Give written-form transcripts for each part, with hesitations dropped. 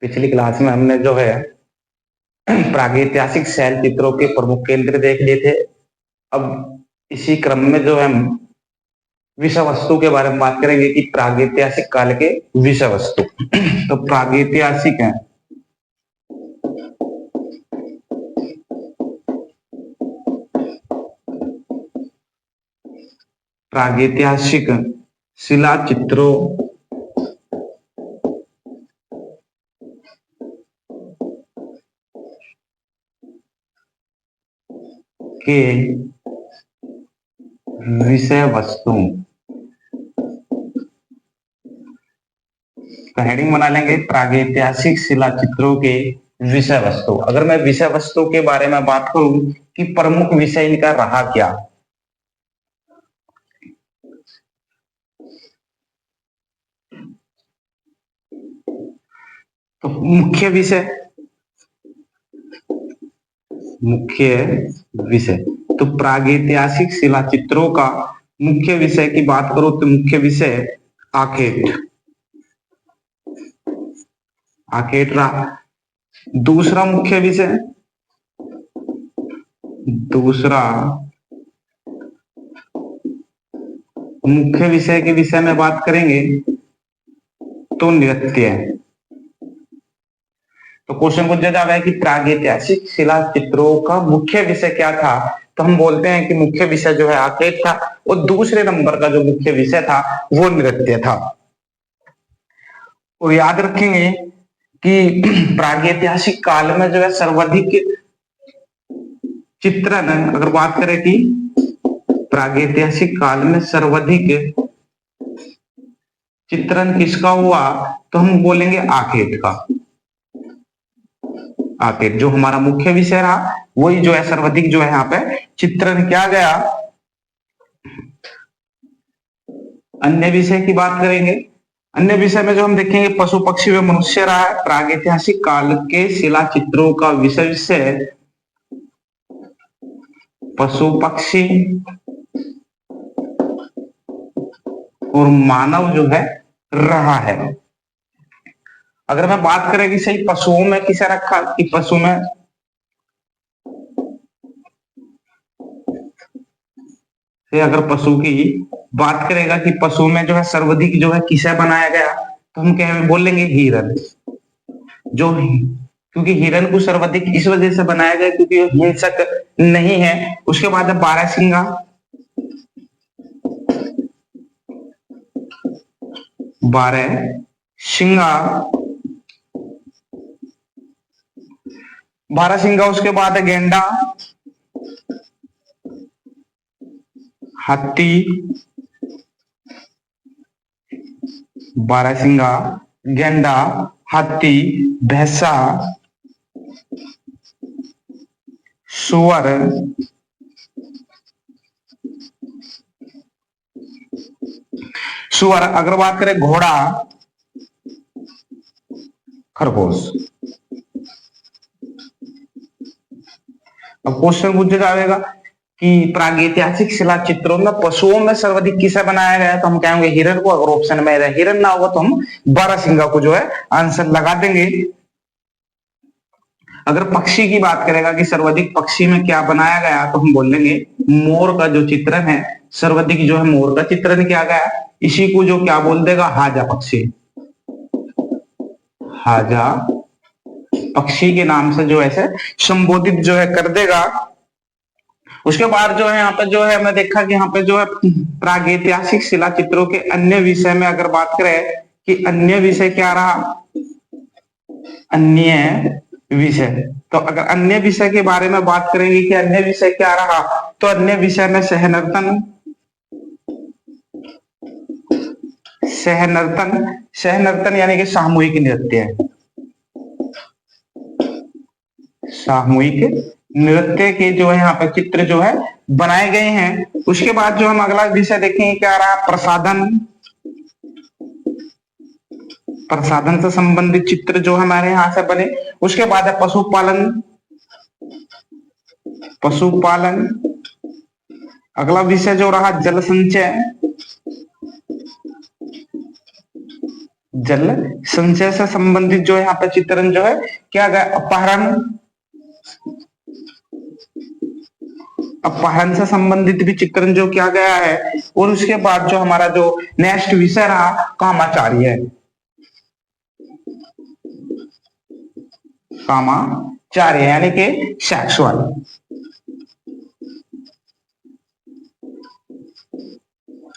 पिछली क्लास में हमने जो है प्रागैतिहासिक शैल चित्रों के प्रमुख केंद्र देख लिए थे। अब इसी क्रम में जो है हम विषय वस्तु के बारे में बात करेंगे कि प्रागैतिहासिक काल के विषय वस्तु। तो प्रागैतिहासिक है प्रागैतिहासिक शिला चित्रों के विषय वस्तु। तो हेडिंग बना लेंगे प्रागैतिहासिक शिला चित्रों के विषय वस्तु। अगर मैं विषय वस्तु के बारे में बात करूं कि प्रमुख विषय इनका रहा क्या, तो मुख्य विषय तो प्रागैतिहासिक शिला चित्रों का मुख्य विषय की बात करो तो मुख्य विषय आखेट रहा। दूसरा मुख्य विषय के विषय में बात करेंगे तो नृत्य। तो क्वेश्चन पूछा जाता है कि प्रागैतिहासिक शिला चित्रों का मुख्य विषय क्या था, तो हम बोलते हैं कि मुख्य विषय जो है आखेट था और दूसरे नंबर का जो मुख्य विषय था वो नृत्य था। और याद रखेंगे कि प्रागैतिहासिक काल में जो है सर्वाधिक चित्रण, अगर बात करें कि प्रागैतिहासिक काल में सर्वाधिक चित्रण किसका हुआ, तो हम बोलेंगे आखेट का। आखेट जो हमारा मुख्य विषय रहा वही जो है सर्वाधिक जो है यहाँ पे चित्रण किया गया। अन्य विषय की बात करेंगे, अन्य विषय में जो हम देखेंगे पशु पक्षी व मनुष्य रहा है। प्रागैतिहासिक काल के शिला चित्रों का विषय पशु पक्षी और मानव जो है रहा है। अगर मैं बात करें कि सही पशुओं में किसे रखा, कि पशु में अगर पशु की बात करेगा कि पशु में जो है सर्वाधिक जो है किसे बनाया गया, तो हम क्या बोलेंगे हिरण। जो क्योंकि हिरण को सर्वाधिक इस वजह से बनाया गया क्योंकि हिंसक नहीं है। उसके बाद है बारहसिंगा। बारहसिंगा, उसके बाद है गेंडा, हाथी, बारहसिंगा, गेंडा, हाथी, भैंसा, सुअर, अगर बात करें घोड़ा, खरगोश। अब क्वेश्चन पूछा जाएगा कि प्रागैतिहासिक शिला चित्रों में पशुओं में सर्वाधिक किसे बनाया गया, तो हम कहेंगे हिरण को। अगर ऑप्शन में हिरण ना होगा तो हम बारहसिंगा को जो है आंसर लगा देंगे। अगर पक्षी की बात करेगा कि सर्वाधिक पक्षी में क्या बनाया गया, तो हम बोलेंगे मोर का जो चित्रण है, सर्वाधिक जो है मोर का चित्रण किया गया। इसी को जो क्या बोल देगा, हाजा पक्षी। हाजा पक्षी के नाम से जो ऐसे संबोधित जो है कर देगा। उसके बाद जो है यहाँ पे जो है हमने देखा कि यहाँ पे जो है प्रागैतिहासिक शिला चित्रों के अन्य विषय में अगर बात करें कि अन्य विषय क्या रहा, अन्य विषय। तो अगर अन्य विषय के बारे में बात करेंगे कि अन्य विषय क्या रहा, तो अन्य विषय में सहनर्तन यानी कि सामूहिक नृत्य। सामूहिक नृत्य के जो है यहाँ पे चित्र जो है बनाए गए हैं। उसके बाद जो हम अगला विषय देखेंगे क्या रहा, प्रसाधन से संबंधित चित्र जो हमारे यहाँ से बने। उसके बाद है पशुपालन। अगला विषय जो रहा जल संचय। जल संचय से संबंधित जो है यहाँ पे चित्रण जो है क्या गया, अपहरण, अपहरण से संबंधित भी चित्रण जो किया गया है। और उसके बाद जो हमारा जो नेक्स्ट विषय रहा कामाचार्य, कामाचार्य यानी कि सेक्सुअल।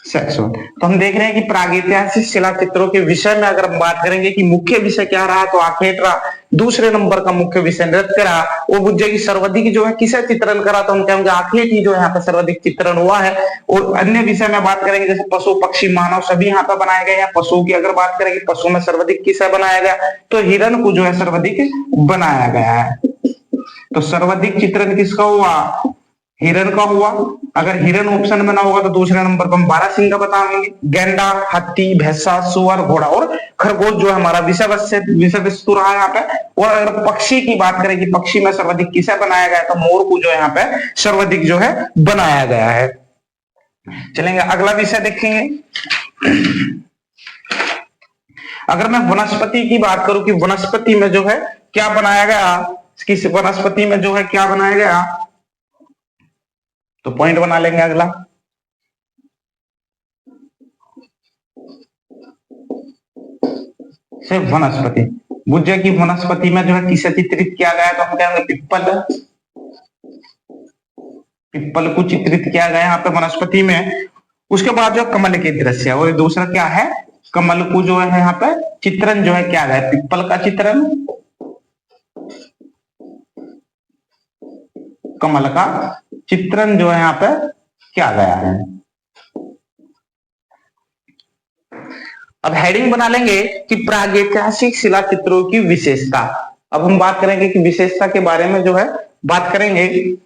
सेक्सुअल तो हम देख रहे हैं कि प्रागैतिहासिक शिला चित्रों के विषय में अगर हम बात करेंगे कि मुख्य विषय क्या रहा, तो आखेट रहा। दूसरे नंबर का मुख्य विषय नृत्य रहा। वो बुझे की सर्वाधिक जो है किसे चित्रण करा, तो हम कहेंगे आखेट ही जो है यहाँ पे सर्वाधिक चित्रण हुआ है। और अन्य विषय में बात करेंगे जैसे पशु पक्षी मानव सभी यहाँ पे बनाए गए हैं। पशु की अगर बात करेंगे पशु में सर्वाधिक किसे बनाया गया, तो हिरण को जो है सर्वाधिक बनाया गया है। तो सर्वाधिक चित्रण किसका हुआ, हिरण का हुआ। अगर हिरण ऑप्शन में ना होगा तो दूसरे नंबर पर हम बारहसिंह का बताएंगे। गेंडा, हाथी, भैंसा, सुअर, घोड़ा और खरगोश जो है हमारा विषय वस्तु रहा यहाँ पे। और अगर पक्षी की बात करें कि पक्षी में सर्वाधिक किसे बनाया गया, तो मोर को जो है यहाँ पे सर्वाधिक जो है बनाया गया है। चलेंगे अगला विषय देखेंगे। अगर मैं वनस्पति की बात करूं कि वनस्पति में जो है क्या बनाया गया, किस वनस्पति में जो है क्या बनाया गया, तो पॉइंट बना लेंगे अगला। सिर्फ वनस्पति, बुझे की वनस्पति में जो है किसे चित्रित किया गया, तो हम कहेंगे पिप्पल, पिप्पल को चित्रित किया गया यहाँ पे वनस्पति में। उसके बाद जो कमल के दृश्य और दूसरा क्या है, कमल को जो है यहाँ पे चित्रण जो है क्या गया, पिप्पल का चित्रण, कमल का चित्रण जो है यहाँ पे क्या गया है। अब हेडिंग बना लेंगे कि प्रागैतिहासिक शिला चित्रों की विशेषता। अब हम बात करेंगे कि विशेषता के बारे में जो है बात करेंगे।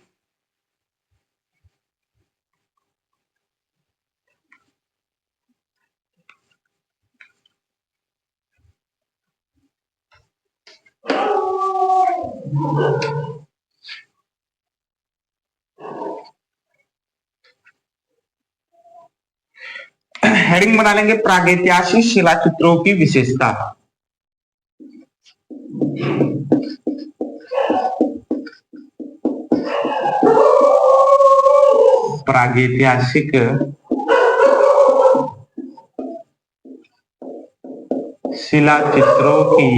हेडिंग बना लेंगे प्रागैतिहासिक शिला चित्रों की विशेषता। प्रागैतिहासिक शिला चित्रों की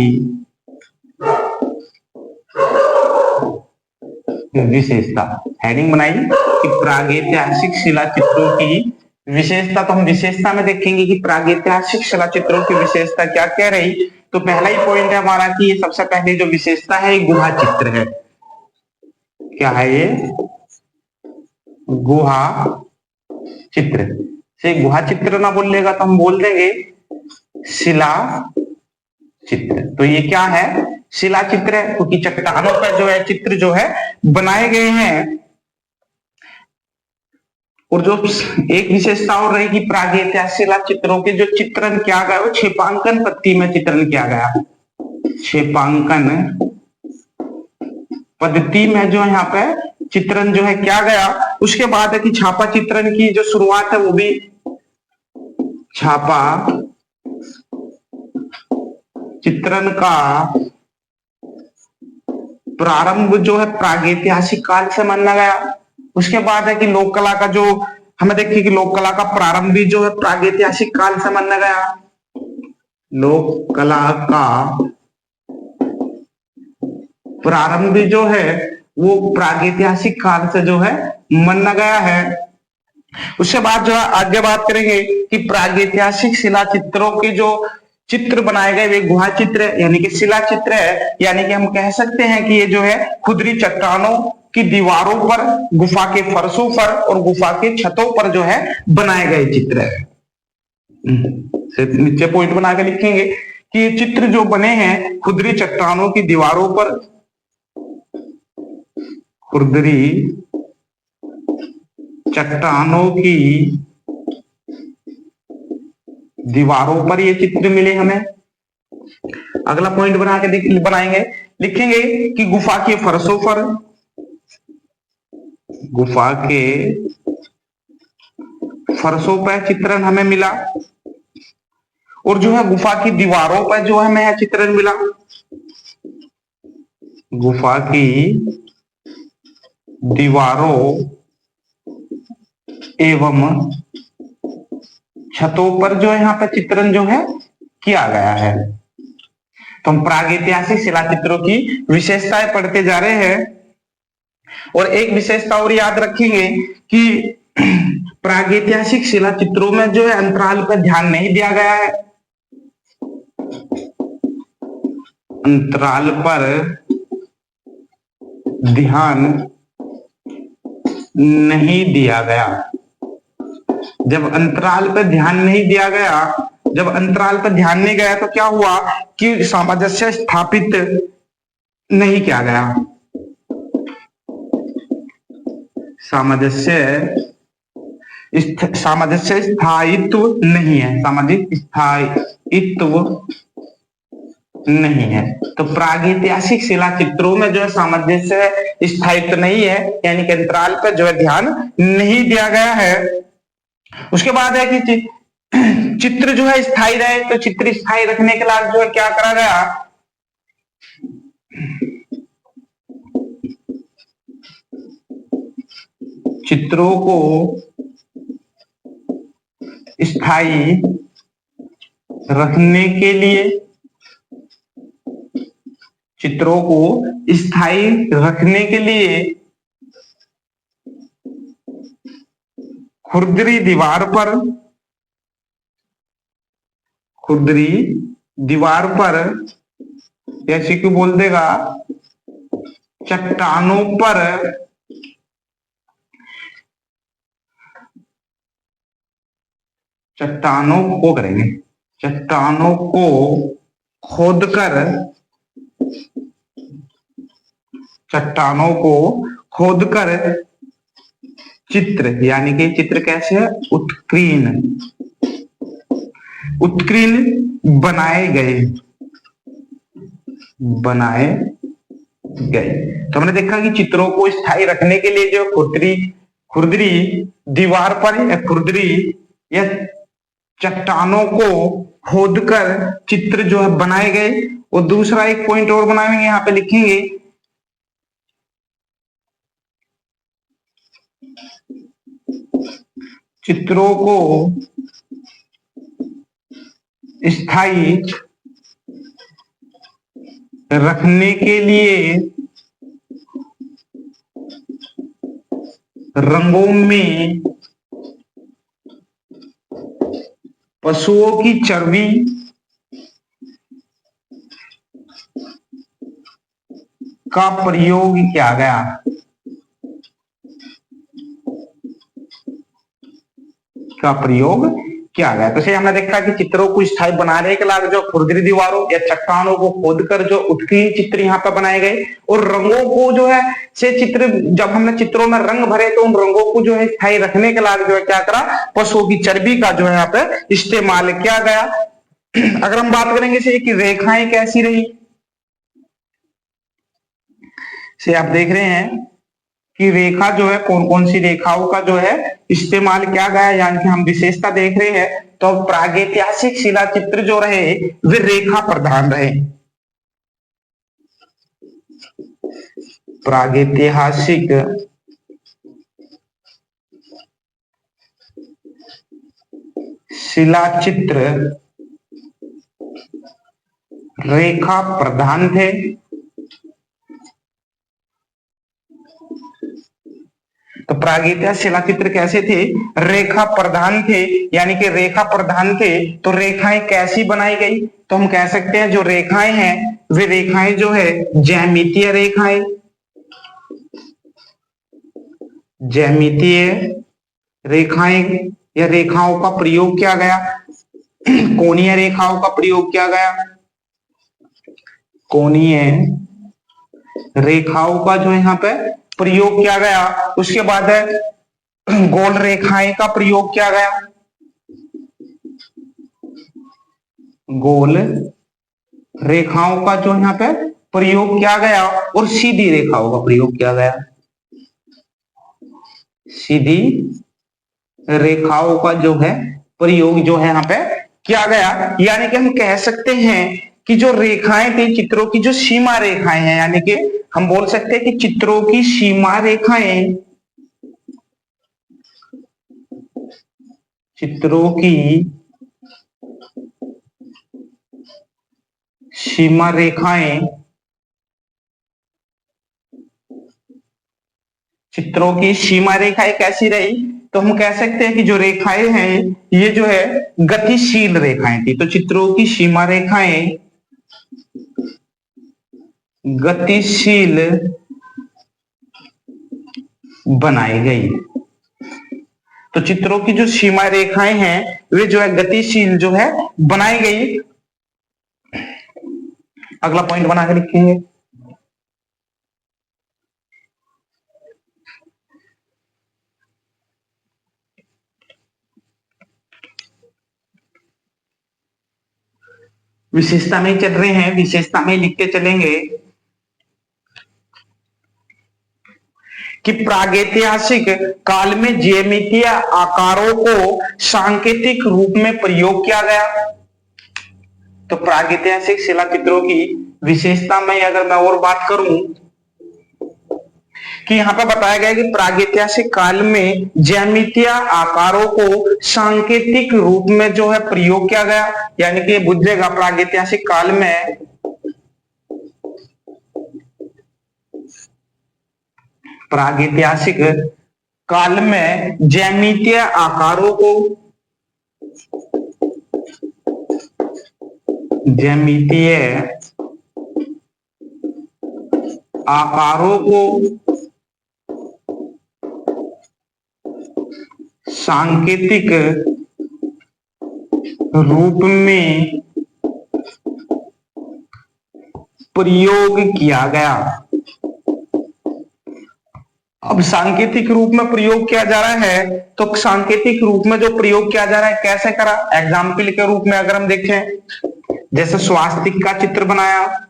विशेषता। हेडिंग बनाई कि प्रागैतिहासिक शिला चित्रों की विशेषता। तो हम विशेषता में देखेंगे कि प्रागैतिहासिक शिला चित्रों की विशेषता क्या कह रही। तो पहला ही पॉइंट है हमारा कि ये सबसे पहले जो विशेषता है गुहा चित्र है। क्या है ये, गुहा चित्र। से गुहा चित्र ना बोलेगा तो हम बोल देंगे शिला चित्र। तो ये क्या है, शिला चित्र है, क्योंकि चट्टानों पर जो है चित्र जो है बनाए गए हैं। और जो एक विशेषता और रहेगी प्रागैतिहासिक शिला चित्रों के जो चित्रण किया गया वो क्षेपांकन पद्धति में चित्रण किया गया। क्षेपांकन पद्धति में जो यहाँ पे चित्रण जो है क्या गया। उसके बाद है कि छापा चित्रण की जो शुरुआत है वो भी छापा चित्रण का प्रारंभ जो है प्रागैतिहासिक काल से माना गया। उसके बाद है कि लोक कला का जो हमें देखिए कि लोक कला का प्रारंभ भी जो है प्रागैतिहासिक काल से माना गया। लोक कला का प्रारंभ जो है वो प्रागैतिहासिक काल से जो है माना गया है। उसके बाद जो है आगे बात करेंगे कि प्रागैतिहासिक शिला चित्रों के जो चित्र बनाए गए वे गुहा चित्र यानी कि शिला चित्र है। यानी कि हम कह सकते हैं कि ये जो है खुदरी चट्टानों की दीवारों पर, गुफा के फर्शों पर और गुफा के छतों पर जो है बनाए गए चित्र है। नीचे पॉइंट बना के लिखेंगे कि ये चित्र जो बने हैं खुदरी चट्टानों की दीवारों पर, खुदरी चट्टानों की दीवारों पर ये चित्र मिले हमें। अगला पॉइंट बना के बनाएंगे, लिखेंगे कि गुफा के फर्शों पर, गुफा के फर्शों पर चित्रण हमें मिला। और जो है गुफा की दीवारों पर जो है हमें चित्रण मिला, गुफा की दीवारों एवं छतों पर जो है यहाँ पे चित्रण जो है किया गया है। तो हम प्रागैतिहासिक शिला चित्रों की विशेषताएं पढ़ते जा रहे हैं, और एक विशेषता और याद रखेंगे कि प्रागैतिहासिक शिला चित्रों में जो है अंतराल पर ध्यान नहीं दिया गया है, अंतराल पर ध्यान नहीं दिया गया। जब अंतराल पर ध्यान नहीं दिया गया, जब अंतराल पर ध्यान नहीं गया तो क्या हुआ कि सामंजस्य स्थापित नहीं किया गया, सामंजस्य स्थायित्व नहीं है, सामाजिक स्थायित्व नहीं है। तो प्रागैतिहासिक शिला चित्रों में जो है सामंजस्य स्थायित्व नहीं है, यानी कि अंतराल पर जो है ध्यान नहीं दिया गया है। उसके बाद है कि चित्र जो है स्थायी रहे, तो चित्र स्थायी रखने के लिए जो है क्या करा गया, चित्रों को स्थायी रखने के लिए, चित्रों को स्थायी रखने के लिए खुरदरी दीवार पर जैसे कि बोल देगा चट्टानों पर चट्टानों को करेंगे, चट्टानों को खोदकर, चट्टानों को खोदकर चित्र, यानी कि चित्र कैसे है, उत्कीर्ण बनाए गए। तो हमने देखा कि चित्रों को स्थायी रखने के लिए जो खुरदरी दीवार पर या खुरदरी या चट्टानों को खोदकर चित्र जो है बनाए गए। और दूसरा एक पॉइंट और बनाएंगे, यहाँ पे लिखेंगे चित्रों को स्थायी रखने के लिए रंगों में पशुओं की चर्बी का प्रयोग किया गया। तो से हमने देखा कि चित्रों को स्थायी बनाने के लिए जो खुरदरी दीवारों या चट्टानों को खोदकर जो उत्कीर्ण चित्र यहाँ पे बनाए गए, और रंगों को जो है से चित्र, जब हमने चित्रों में रंग भरे तो उन रंगों को जो है स्थायी रखने के लिए जो है क्या करा, पशुओं की चर्बी का जो है यहाँ पे इस्तेमाल किया गया। अगर हम बात करेंगे से कि रेखाएं कैसी रही, से आप देख रहे हैं कि रेखा जो है कौन कौन सी रेखाओं का जो है इस्तेमाल किया गया, यानी कि हम विशेषता देख रहे हैं। तो प्रागैतिहासिक शिला चित्र जो रहे वे रेखा प्रधान रहे। प्रागैतिहासिक शिला चित्र रेखा प्रधान थे। तो प्रागैतिहासिक शिला चित्र कैसे थे, रेखा प्रधान थे, यानी कि रेखा प्रधान थे। तो रेखाएं कैसी बनाई गई, तो हम कह सकते हैं जो रेखाएं हैं वे रेखाएं जो है ज्यामितीय रेखाएं, ज्यामितीय रेखाएं या रेखाओं का प्रयोग किया गया, कोणीय रेखाओं का प्रयोग किया गया, कोणीय रेखाओं का जो यहाँ पे प्रयोग किया गया। उसके बाद है गोल रेखाएं का प्रयोग किया गया, गोल रेखाओं का जो यहाँ पे प्रयोग किया गया, और सीधी रेखाओं का प्रयोग किया गया, सीधी रेखाओं का जो है प्रयोग जो है यहाँ पे किया गया, यानी कि हम कह सकते हैं कि जो रेखाएं थी, चित्रों की जो सीमा रेखाएं हैं, यानी कि हम बोल सकते हैं कि चित्रों की सीमा रेखाएं, चित्रों की सीमा रेखाएं, चित्रों की सीमा रेखाएं कैसी रही, तो हम कह सकते हैं कि जो रेखाएं हैं ये जो है गतिशील रेखाएं थी। तो चित्रों की सीमा रेखाएं गतिशील बनाई गई। तो चित्रों की जो सीमा रेखाएं हैं वे जो है गतिशील जो है बनाई गई। अगला पॉइंट बना के लिखेंगे, विशेषता में चल रहे हैं, विशेषता में लिखते चलेंगे कि प्रागैतिहासिक काल में ज्यामितीय आकारों को सांकेतिक रूप में प्रयोग किया गया। तो प्रागैतिहासिक शिला चित्रों की विशेषता में अगर मैं और बात करूं कि यहां पर बताया गया कि प्रागैतिहासिक काल में ज्यामितीय आकारों को सांकेतिक रूप में जो है प्रयोग किया गया, यानी कि बुझेगा प्रागैतिहासिक काल में प्रागैतिहासिक काल में ज्यामितीय आकारों को ज्यामितीय आकारों को सांकेतिक रूप में प्रयोग किया गया। अब सांकेतिक रूप में प्रयोग किया जा रहा है, तो सांकेतिक रूप में जो प्रयोग किया जा रहा है कैसे करा, एग्जाम्पल के रूप में अगर हम देखें, जैसे स्वास्तिक का चित्र बनाया,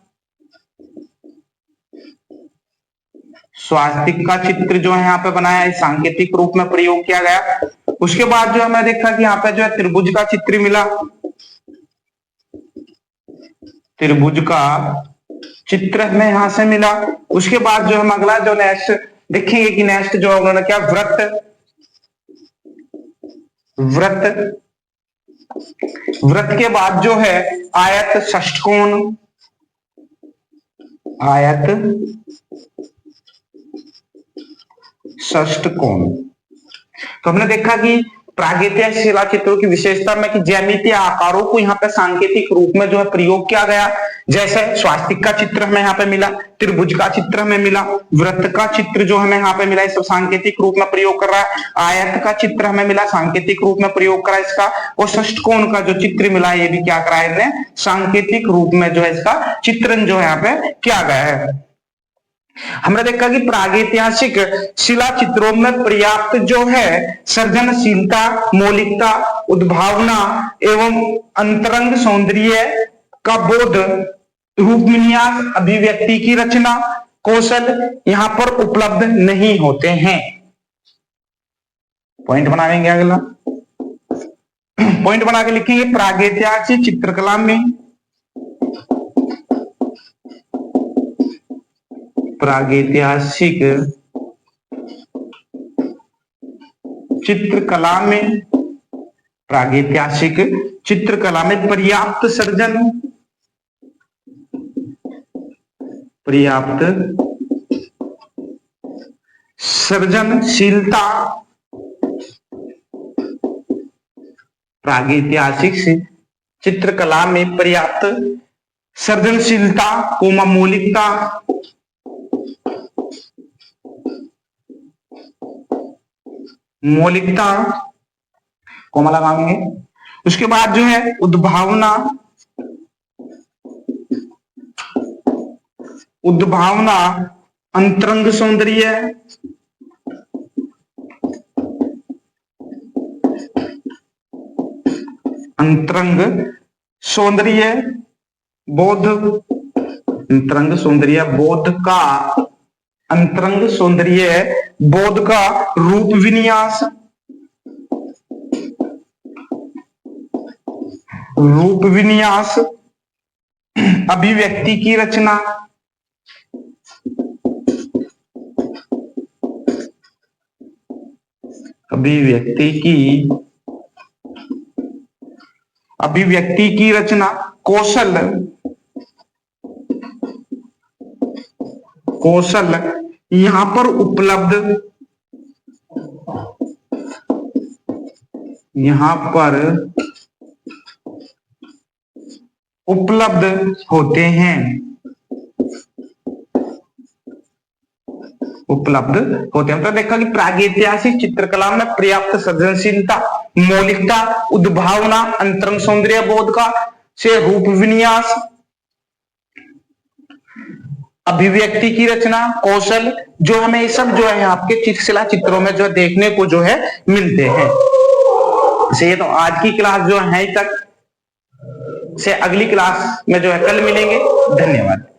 स्वास्तिक का चित्र जो है यहाँ पे बनाया, इस सांकेतिक रूप में प्रयोग किया गया। उसके बाद जो हमें देखा कि यहाँ पे जो है त्रिभुज का चित्र मिला, त्रिभुज का चित्र हमें यहां से मिला। उसके बाद जो हम अगला जो नेक्स्ट देखेंगे कि नेक्स्ट जो उन्होंने क्या, वृत्त, वृत्त, वृत्त के बाद जो है आयत, षष्ठकोण, आयत, षष्ठकोण। तो हमने देखा कि प्रागैतिहासिक शिला चित्रों की विशेषता में कि ज्यामितीय आकारों को यहाँ पे सांकेतिक रूप में जो है प्रयोग किया गया, जैसे स्वास्तिक का चित्र हमें यहाँ पे मिला, त्रिभुज का चित्र हमें मिला, वृत्त का चित्र जो हमें यहाँ पे मिला, इस सांकेतिक रूप में प्रयोग कर रहा है, आयत का चित्र हमें मिला, सांकेतिक रूप में प्रयोग करा इसका, और षष्ठकोण का जो चित्र मिला ये भी क्या करा है, सांकेतिक रूप में जो है इसका चित्रण जो है यहाँ पे किया गया है। हमने देखा कि प्रागैतिहासिक शिला चित्रों में पर्याप्त जो है सृजनशीलता, मौलिकता, उद्भावना एवं अंतरंग सौंदर्य का बोध, रूप विन्यास, अभिव्यक्ति की रचना, कौशल यहां पर उपलब्ध नहीं होते हैं। पॉइंट बनाएंगे, अगला पॉइंट बना के लिखेंगे, प्रागैतिहासिक चित्रकला में, प्रागैतिहासिक चित्रकला में, प्रागैतिहासिक चित्रकला में पर्याप्त सृजन, पर्याप्त सृजनशीलता, प्रागैतिहासिक चित्रकला में पर्याप्त सृजनशीलता, मौलिकता, मौलिकता कोमा लगाएंगे। उसके बाद जो है उद्भावना, उद्भावना, अंतरंग सौंदर्य, अंतरंग सौंदर्य, बोध, अंतरंग सौंदर्य बोध का, अंतरंग सौंदर्य बोध का रूप विन्यास, रूप विन्यास, अभिव्यक्ति की रचना, अभिव्यक्ति की रचना, कौशल यहां पर उपलब्ध होते हैं, तो देखा कि प्रागैतिहासिक चित्रकला में पर्याप्त सृजनशीलता, मौलिकता, उद्भावना, अंतरंग सौंदर्य बोध का से रूप विन्यास, अभिव्यक्ति की रचना, कौशल, जो हमें सब जो है आपके शिला चित्रों में जो देखने को जो है मिलते हैं। से तो आज की क्लास जो है तक से, अगली क्लास में जो है कल मिलेंगे। धन्यवाद।